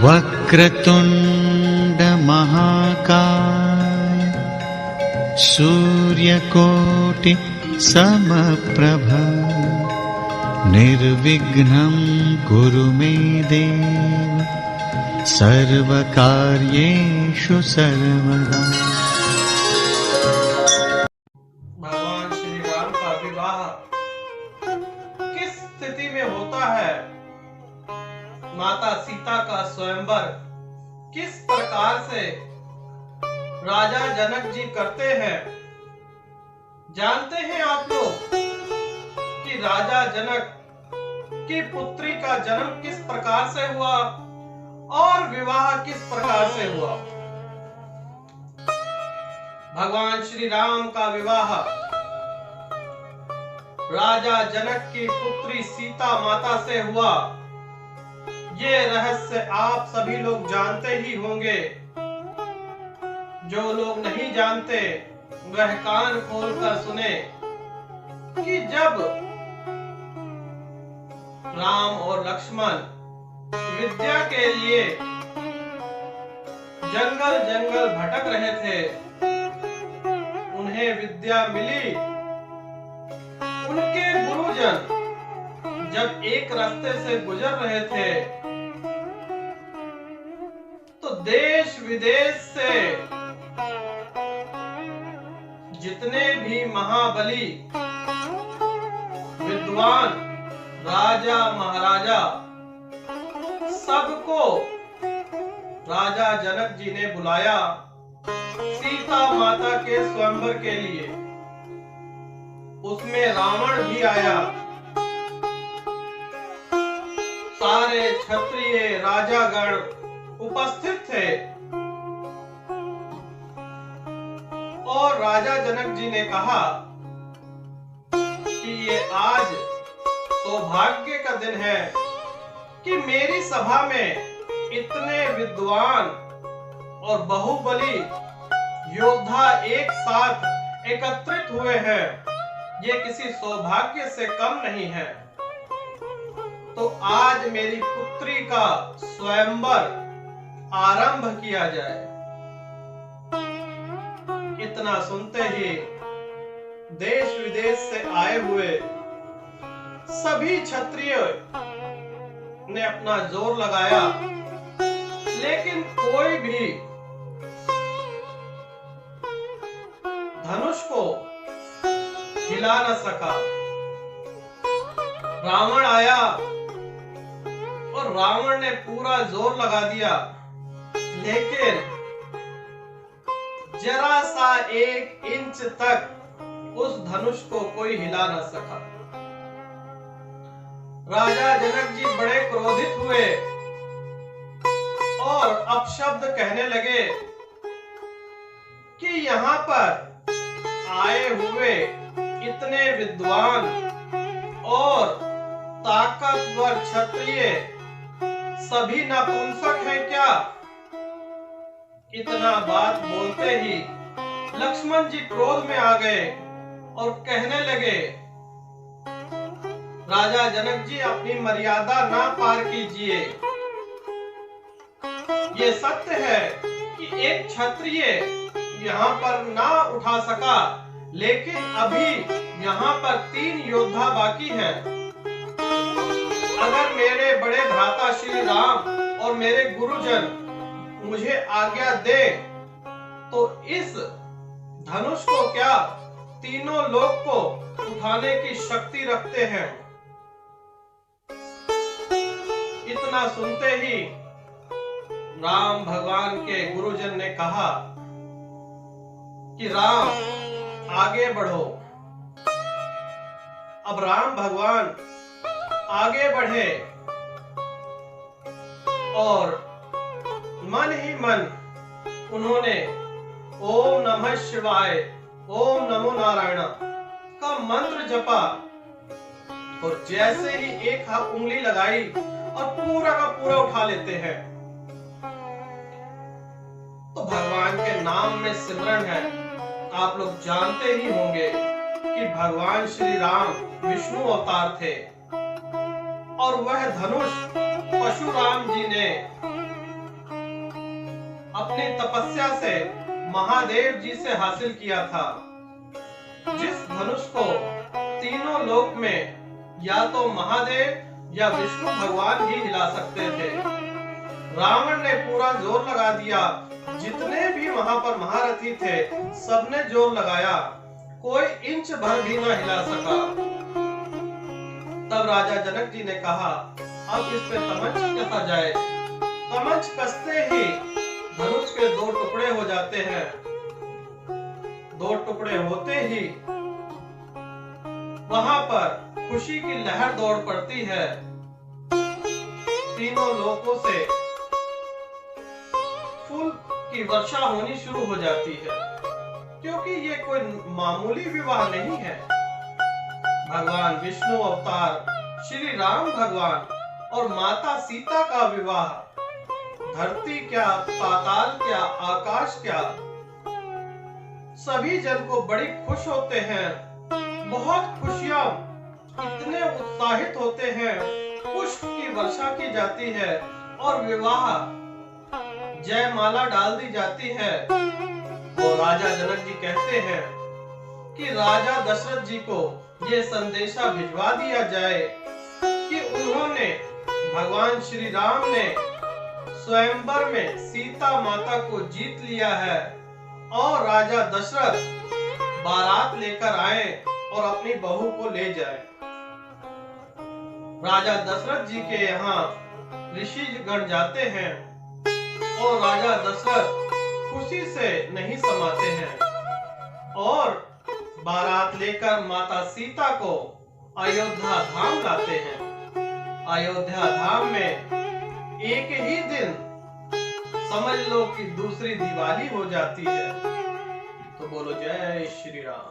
वक्रतुंड महाकाय सूर्यकोटि समप्रभ निर्विघ्नं कुरु मे देव सर्वकार्येषु सर्वदा। भगवान श्री राम का विवाह किस स्थिति में होता है, माता सीता का स्वयंवर किस प्रकार से राजा जनक जी करते हैं, जानते हैं आप लोग कि राजा जनक की पुत्री का जन्म किस प्रकार से हुआ और विवाह किस प्रकार से हुआ। भगवान श्री राम का विवाह राजा जनक की पुत्री सीता माता से हुआ। ये रहस्य आप सभी लोग जानते ही होंगे। जो लोग नहीं जानते वह कान खोलकर सुने कि जब राम और लक्ष्मण विद्या के लिए जंगल जंगल भटक रहे थे, उन्हें विद्या मिली। उनके गुरुजन जब एक रास्ते से गुजर रहे थे तो देश विदेश से जितने भी महाबली विद्वान राजा महाराजा सबको राजा जनक जी ने बुलाया सीता माता के स्वयंवर के लिए। उसमें रावण भी आया, सारे क्षत्रिय राजागण उपस्थित थे और राजा जनक जी ने कहा कि ये आज सौभाग्य का दिन है कि मेरी सभा में इतने विद्वान और बाहुबली योद्धा एक साथ एकत्रित हुए हैं। ये किसी सौभाग्य से कम नहीं है। तो आज मेरी पुत्री का स्वयंवर आरंभ किया जाए। इतना सुनते ही देश विदेश से आए हुए सभी क्षत्रिय ने अपना जोर लगाया, लेकिन कोई भी धनुष को हिला न सका। रावण आया और रावण ने पूरा जोर लगा दिया, लेकिन जरा सा 1 इंच तक उस धनुष को कोई हिला न सका। राजा जनक जी बड़े क्रोधित हुए और अपशब्द कहने लगे कि यहाँ पर आए हुए इतने विद्वान और ताकतवर क्षत्रिय सभी नपुंसक हैं क्या। इतना बात बोलते ही लक्ष्मण जी क्रोध में आ गए और कहने लगे, राजा जनक जी अपनी मर्यादा ना पार कीजिए। ये सत्य है कि एक क्षत्रिय यहाँ पर ना उठा सका, लेकिन अभी यहाँ पर 3 योद्धा बाकी हैं। अगर मेरे बड़े भ्राता श्री राम और मेरे गुरुजन मुझे आज्ञा दे तो इस धनुष को क्या तीनों लोक को उठाने की शक्ति रखते हैं। इतना सुनते ही राम भगवान के गुरुजन ने कहा कि राम आगे बढ़ो। अब राम भगवान आगे बढ़े और मन ही मन उन्होंने ओम नमः शिवाय, ओम नमो नारायण का मंत्र जपा और जैसे ही एक हाथ उंगली लगाई और पूरा का पूरा उठा लेते हैं तो भगवान के नाम में सिमरन है। आप लोग जानते ही होंगे कि भगवान श्री राम विष्णु अवतार थे और वह धनुष परशुराम जी ने अपनी तपस्या से महादेव जी से हासिल किया था। जिस धनुष को तीनों लोक में या तो महादेव या विष्णु भगवान ही हिला सकते थे, रावण ने पूरा जोर लगा दिया। जितने भी वहां पर महारथी थे सबने जोर लगाया, कोई इंच भर भी न हिला सका। तब राजा जनक जी ने कहा, अब इस पे तमंच कसा जाए। तमंच कसते ही धनुष के दो टुकड़े हो जाते हैं। दो टुकड़े होते ही वहां पर खुशी की लहर दौड़ पड़ती है। तीनों लोकों से फूल की वर्षा होनी शुरू हो जाती है, क्योंकि ये कोई मामूली विवाह नहीं है। भगवान विष्णु अवतार श्री राम भगवान और माता सीता का विवाह, धरती क्या, पाताल क्या, आकाश क्या, सभी जन को बड़ी खुश होते हैं। बहुत खुशियां, इतने उत्साहित होते हैं, पुष्प की वर्षा की जाती है और विवाह जयमाला डाल दी जाती है। वो राजा जनक जी कहते हैं कि राजा दशरथ जी को ये संदेशा भिजवा दिया जाए कि उन्होंने, भगवान श्री राम ने स्वयंवर में सीता माता को जीत लिया है और राजा दशरथ बारात लेकर आए और अपनी बहू को ले जाए। राजा दशरथ जी के यहाँ ऋषि गण जाते हैं और राजा दशरथ खुशी से नहीं समाते हैं और बारात लेकर माता सीता को अयोध्या धाम लाते हैं। अयोध्या धाम में एक ही दिन समझ लो कि दूसरी दिवाली हो जाती है। तो बोलो जय श्री राम।